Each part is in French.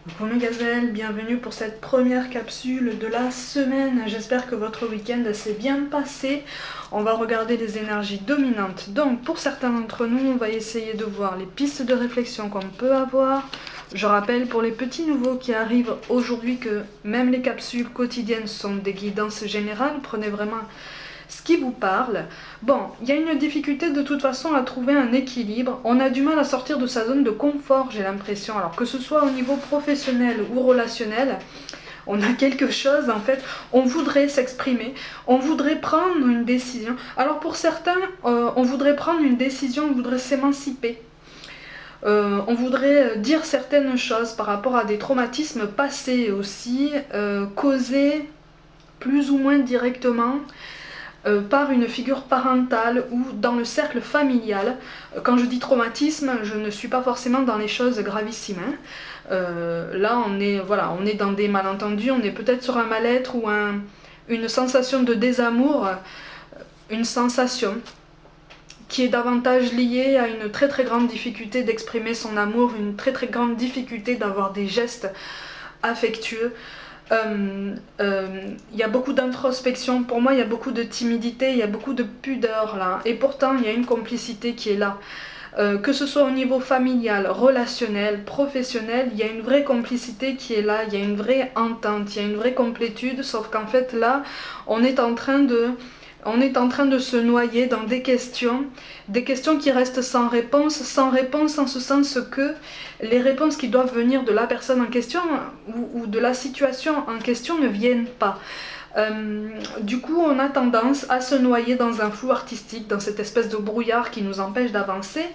Coucou mes gazelles, bienvenue pour cette première capsule de la semaine. J'espère que votre week-end s'est bien passé. On va regarder les énergies dominantes. Donc pour certains d'entre nous, on va essayer de voir les pistes de réflexion qu'on peut avoir. Je rappelle pour les petits nouveaux qui arrivent aujourd'hui que même les capsules quotidiennes sont des guidances générales. Prenez vraiment ce qui vous parle. Bon, il y a une difficulté de toute façon à trouver un équilibre. On a du mal à sortir de sa zone de confort, j'ai l'impression. Alors que ce soit au niveau professionnel ou relationnel, on a quelque chose en fait, on voudrait s'exprimer, on voudrait prendre une décision. Alors pour certains, on voudrait prendre une décision, on voudrait s'émanciper. On voudrait dire certaines choses par rapport à des traumatismes passés aussi, causés plus ou moins directement par une figure parentale ou dans le cercle familial. Quand je dis traumatisme, je ne suis pas forcément dans les choses gravissimes. Là, on est dans des malentendus, on est peut-être sur un mal-être ou une sensation de désamour, une sensation qui est davantage liée à une très très grande difficulté d'exprimer son amour, une très très grande difficulté d'avoir des gestes affectueux. Il y a beaucoup d'introspection, pour moi il y a beaucoup de timidité, il y a beaucoup de pudeur là, et pourtant il y a une complicité qui est là. Que ce soit au niveau familial, relationnel, professionnel, il y a une vraie complicité qui est là, il y a une vraie entente, il y a une vraie complétude, sauf qu'en fait là, on est en train de se noyer dans des questions qui restent sans réponse en ce sens que les réponses qui doivent venir de la personne en question ou de la situation en question ne viennent pas. Du coup, on a tendance à se noyer dans un flou artistique, dans cette espèce de brouillard qui nous empêche d'avancer,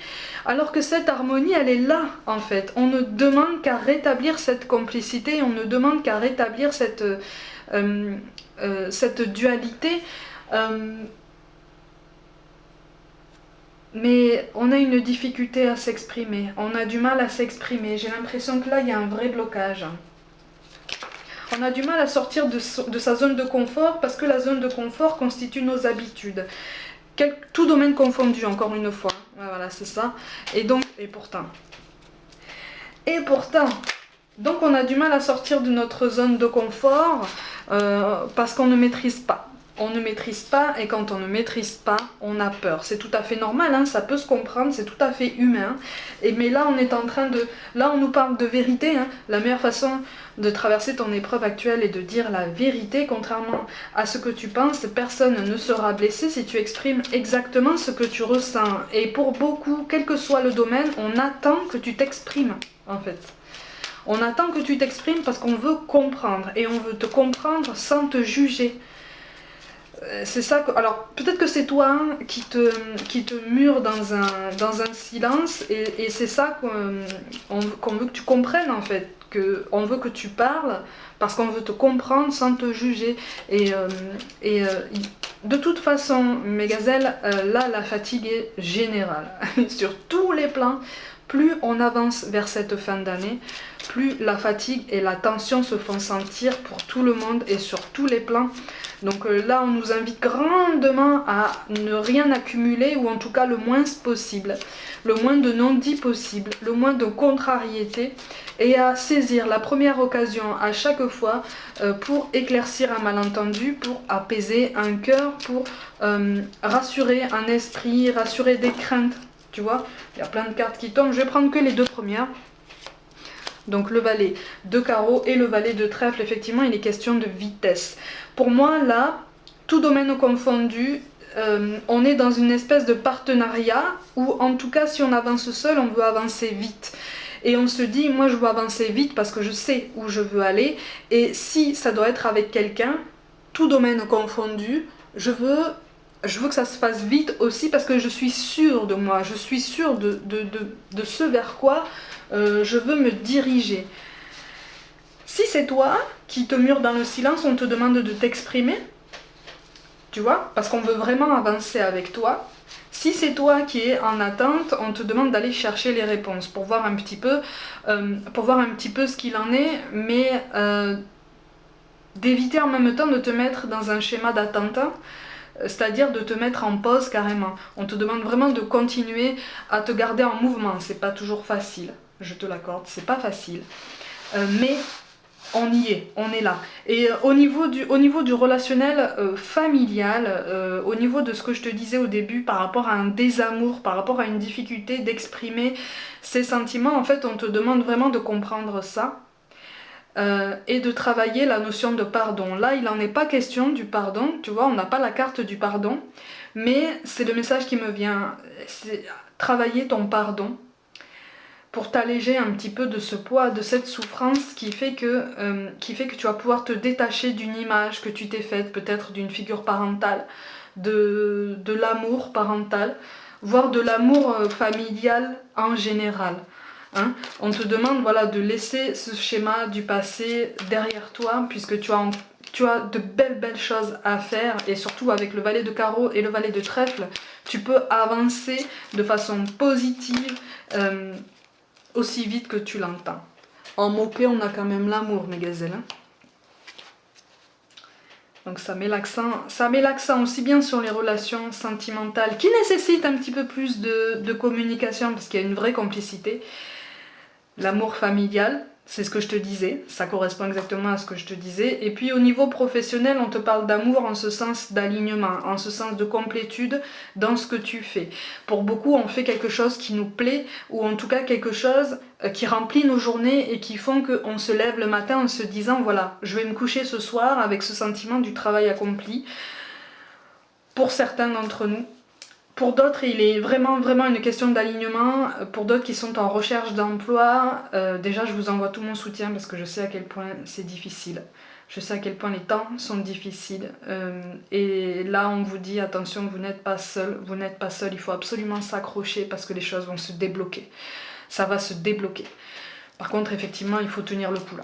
alors que cette harmonie, elle est là, en fait. On ne demande qu'à rétablir cette complicité, on ne demande qu'à rétablir cette dualité. Mais on a une difficulté à s'exprimer, on a du mal à s'exprimer. J'ai l'impression que là, il y a un vrai blocage. On a du mal à sortir de sa zone de confort parce que la zone de confort constitue nos habitudes. Tout domaine confondu, encore une fois. Voilà, c'est ça. Et pourtant. Donc on a du mal à sortir de notre zone de confort parce qu'on ne maîtrise pas. On ne maîtrise pas, et quand on ne maîtrise pas, on a peur. C'est tout à fait normal, hein, ça peut se comprendre, c'est tout à fait humain. Mais là, on nous parle de vérité. Hein. La meilleure façon de traverser ton épreuve actuelle est de dire la vérité. Contrairement à ce que tu penses, personne ne sera blessé si tu exprimes exactement ce que tu ressens. Et pour beaucoup, quel que soit le domaine, on attend que tu t'exprimes, en fait. On attend que tu t'exprimes parce qu'on veut comprendre. Et on veut te comprendre sans te juger. C'est ça que, alors peut-être que c'est toi qui te mure dans un silence et c'est ça qu'on veut que tu comprennes en fait, on veut que tu parles parce qu'on veut te comprendre sans te juger de toute façon mes gazelles, là la fatigue est générale sur tous les plans. Plus on avance vers cette fin d'année, plus la fatigue et la tension se font sentir pour tout le monde et sur tous les plans. Donc là, on nous invite grandement à ne rien accumuler, ou en tout cas le moins possible, le moins de non-dits possible, le moins de contrariété, et à saisir la première occasion à chaque fois pour éclaircir un malentendu, pour apaiser un cœur, pour rassurer un esprit, rassurer des craintes. Tu vois, il y a plein de cartes qui tombent, je vais prendre que les deux premières. Donc le valet de carreau et le valet de trèfle, effectivement, il est question de vitesse. Pour moi, là, tout domaine confondu, on est dans une espèce de partenariat où, en tout cas, si on avance seul, on veut avancer vite. Et on se dit, moi je veux avancer vite parce que je sais où je veux aller. Et si ça doit être avec quelqu'un, tout domaine confondu, je veux que ça se fasse vite aussi parce que je suis sûre de moi, je suis sûre de ce vers quoi je veux me diriger. Si c'est toi qui te mures dans le silence, on te demande de t'exprimer, tu vois, parce qu'on veut vraiment avancer avec toi. Si c'est toi qui es en attente, on te demande d'aller chercher les réponses pour voir un petit peu ce qu'il en est, mais d'éviter en même temps de te mettre dans un schéma d'attente. C'est-à-dire de te mettre en pause carrément. On te demande vraiment de continuer à te garder en mouvement. C'est pas toujours facile, je te l'accorde, c'est pas facile. mais on y est, on est là. Et au niveau du relationnel familial, au niveau de ce que je te disais au début par rapport à un désamour, par rapport à une difficulté d'exprimer ses sentiments, en fait on te demande vraiment de comprendre ça. Et de travailler la notion de pardon. Là, il n'en est pas question du pardon, tu vois, on n'a pas la carte du pardon, mais c'est le message qui me vient, c'est travailler ton pardon pour t'alléger un petit peu de ce poids, de cette souffrance qui fait que tu vas pouvoir te détacher d'une image que tu t'es faite, peut-être d'une figure parentale, de l'amour parental, voire de l'amour familial en général. Hein, on te demande voilà, de laisser ce schéma du passé derrière toi, puisque tu as de belles choses à faire, et surtout avec le valet de carreau et le valet de trèfle, tu peux avancer de façon positive aussi vite que tu l'entends. En mot-clé, on a quand même l'amour, mes gazelles. Hein. Donc ça met l'accent aussi bien sur les relations sentimentales qui nécessitent un petit peu plus de communication parce qu'il y a une vraie complicité. L'amour familial, c'est ce que je te disais, ça correspond exactement à ce que je te disais. Et puis au niveau professionnel, on te parle d'amour en ce sens d'alignement, en ce sens de complétude dans ce que tu fais. Pour beaucoup, on fait quelque chose qui nous plaît, ou en tout cas quelque chose qui remplit nos journées et qui font qu'on se lève le matin en se disant, voilà, je vais me coucher ce soir avec ce sentiment du travail accompli. Pour certains d'entre nous. Pour d'autres, il est vraiment une question d'alignement. Pour d'autres qui sont en recherche d'emploi, déjà je vous envoie tout mon soutien parce que je sais à quel point c'est difficile. Je sais à quel point les temps sont difficiles. Et là, on vous dit, attention, vous n'êtes pas seul, il faut absolument s'accrocher parce que les choses vont se débloquer. Ça va se débloquer. Par contre, effectivement, il faut tenir le coup là.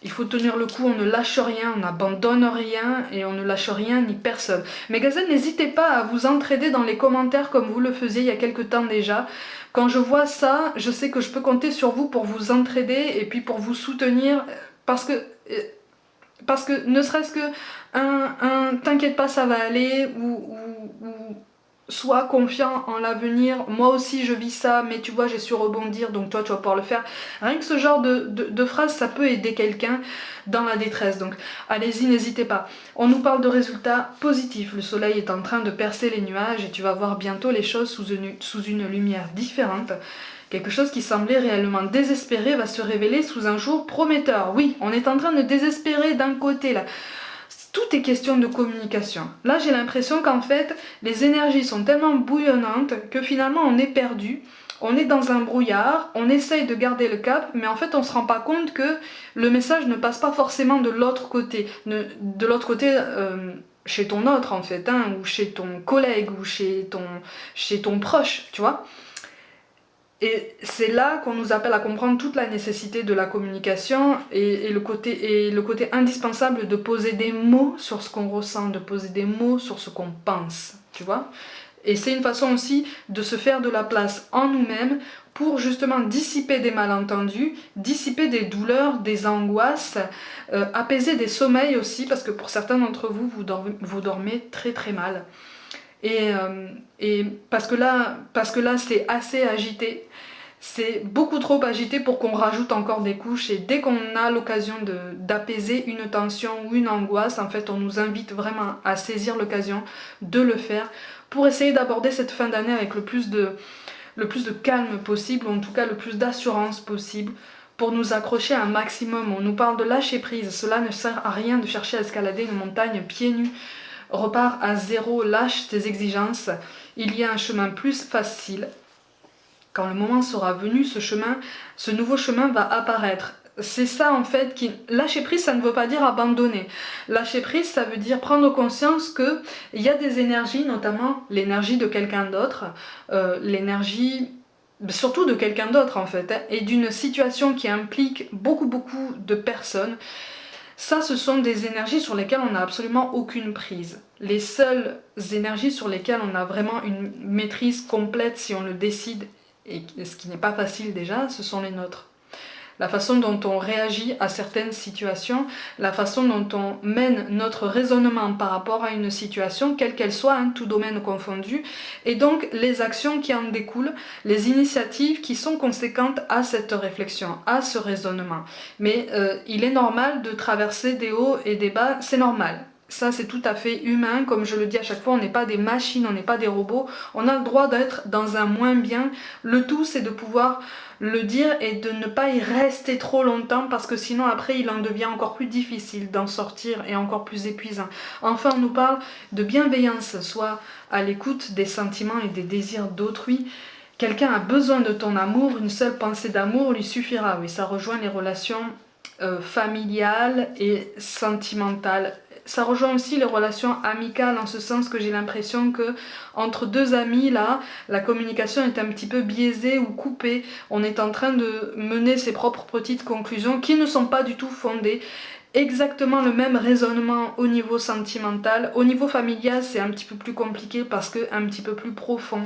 Il faut tenir le coup, on ne lâche rien, on n'abandonne rien et on ne lâche rien ni personne. Mes gazelles, n'hésitez pas à vous entraider dans les commentaires comme vous le faisiez il y a quelques temps déjà. Quand je vois ça, je sais que je peux compter sur vous pour vous entraider et puis pour vous soutenir parce que ne serait-ce que un t'inquiète pas, ça va aller ou sois confiant en l'avenir, moi aussi je vis ça, mais tu vois j'ai su rebondir, donc toi tu vas pouvoir le faire. Rien que ce genre de phrase, ça peut aider quelqu'un dans la détresse, donc allez-y, n'hésitez pas. On nous parle de résultats positifs, le soleil est en train de percer les nuages et tu vas voir bientôt les choses sous une lumière différente. Quelque chose qui semblait réellement désespéré va se révéler sous un jour prometteur. Oui, on est en train de désespérer d'un côté là. Tout est question de communication. Là, j'ai l'impression qu'en fait, les énergies sont tellement bouillonnantes que finalement, on est perdu. On est dans un brouillard, on essaye de garder le cap, mais en fait, on ne se rend pas compte que le message ne passe pas forcément de l'autre côté. De l'autre côté, chez ton autre, en fait, hein, ou chez ton collègue, ou chez ton proche, tu vois. Et c'est là qu'on nous appelle à comprendre toute la nécessité de la communication et le côté indispensable de poser des mots sur ce qu'on ressent, de poser des mots sur ce qu'on pense, tu vois. Et c'est une façon aussi de se faire de la place en nous-mêmes pour justement dissiper des malentendus, dissiper des douleurs, des angoisses, apaiser des sommeils aussi, parce que pour certains d'entre vous, vous dormez très très mal. Et parce que là c'est assez agité, c'est beaucoup trop agité pour qu'on rajoute encore des couches, et dès qu'on a l'occasion d'apaiser une tension ou une angoisse, en fait on nous invite vraiment à saisir l'occasion de le faire pour essayer d'aborder cette fin d'année avec le plus de calme possible, ou en tout cas le plus d'assurance possible, pour nous accrocher un maximum. On nous parle de lâcher prise, cela ne sert à rien de chercher à escalader une montagne pieds nus. Repars à zéro, lâche tes exigences, il y a un chemin plus facile. Quand le moment sera venu, ce nouveau chemin va apparaître. C'est ça en fait qui... Lâcher prise, ça ne veut pas dire abandonner. Lâcher prise, ça veut dire prendre conscience qu'il y a des énergies, notamment l'énergie de quelqu'un d'autre, l'énergie surtout de quelqu'un d'autre en fait, hein, et d'une situation qui implique beaucoup de personnes. Ça, ce sont des énergies sur lesquelles on n'a absolument aucune prise. Les seules énergies sur lesquelles on a vraiment une maîtrise complète si on le décide, et ce qui n'est pas facile déjà, ce sont les nôtres. la façon dont on réagit à certaines situations, la façon dont on mène notre raisonnement par rapport à une situation, quelle qu'elle soit, hein, tout domaine confondu, et donc les actions qui en découlent, les initiatives qui sont conséquentes à cette réflexion, à ce raisonnement. Mais il est normal de traverser des hauts et des bas, c'est normal. Ça, c'est tout à fait humain, comme je le dis à chaque fois, on n'est pas des machines, on n'est pas des robots, on a le droit d'être dans un moins bien. Le tout, c'est de pouvoir le dire et de ne pas y rester trop longtemps, parce que sinon, après, il en devient encore plus difficile d'en sortir et encore plus épuisant. Enfin, on nous parle de bienveillance, soit à l'écoute des sentiments et des désirs d'autrui. Quelqu'un a besoin de ton amour, une seule pensée d'amour lui suffira. Oui, ça rejoint les relations familiales et sentimentales. Ça rejoint aussi les relations amicales, en ce sens que j'ai l'impression que entre deux amis, là, la communication est un petit peu biaisée ou coupée. On est en train de mener ses propres petites conclusions qui ne sont pas du tout fondées. Exactement le même raisonnement au niveau sentimental. Au niveau familial, c'est un petit peu plus compliqué parce que un petit peu plus profond.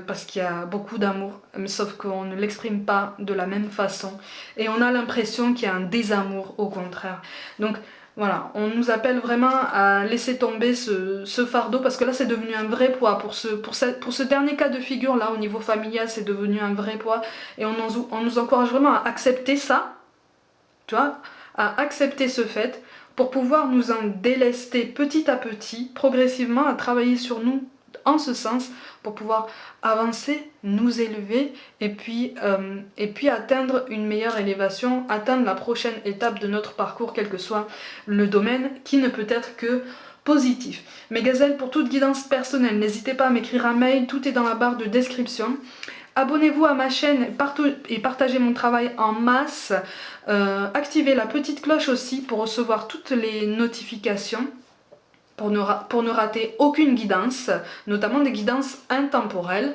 Parce qu'il y a beaucoup d'amour, sauf qu'on ne l'exprime pas de la même façon. Et on a l'impression qu'il y a un désamour, au contraire. Donc voilà, on nous appelle vraiment à laisser tomber ce fardeau, parce que là c'est devenu un vrai poids. Pour ce dernier cas de figure, là au niveau familial, c'est devenu un vrai poids. Et on nous encourage vraiment à accepter ça, tu vois, à accepter ce fait, pour pouvoir nous en délester petit à petit, progressivement, à travailler sur nous en ce sens, pour pouvoir avancer, nous élever et puis atteindre une meilleure élévation, atteindre la prochaine étape de notre parcours, quel que soit le domaine, qui ne peut être que positif. Mes gazelles, pour toute guidance personnelle, n'hésitez pas à m'écrire un mail, tout est dans la barre de description. Abonnez-vous à ma chaîne et partagez mon travail en masse. Activez la petite cloche aussi pour recevoir toutes les notifications, pour ne rater aucune guidance, notamment des guidances intemporelles.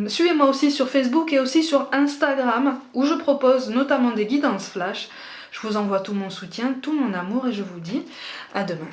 Suivez-moi aussi sur Facebook et aussi sur Instagram, où je propose notamment des guidances flash. Je vous envoie tout mon soutien, tout mon amour, et je vous dis à demain.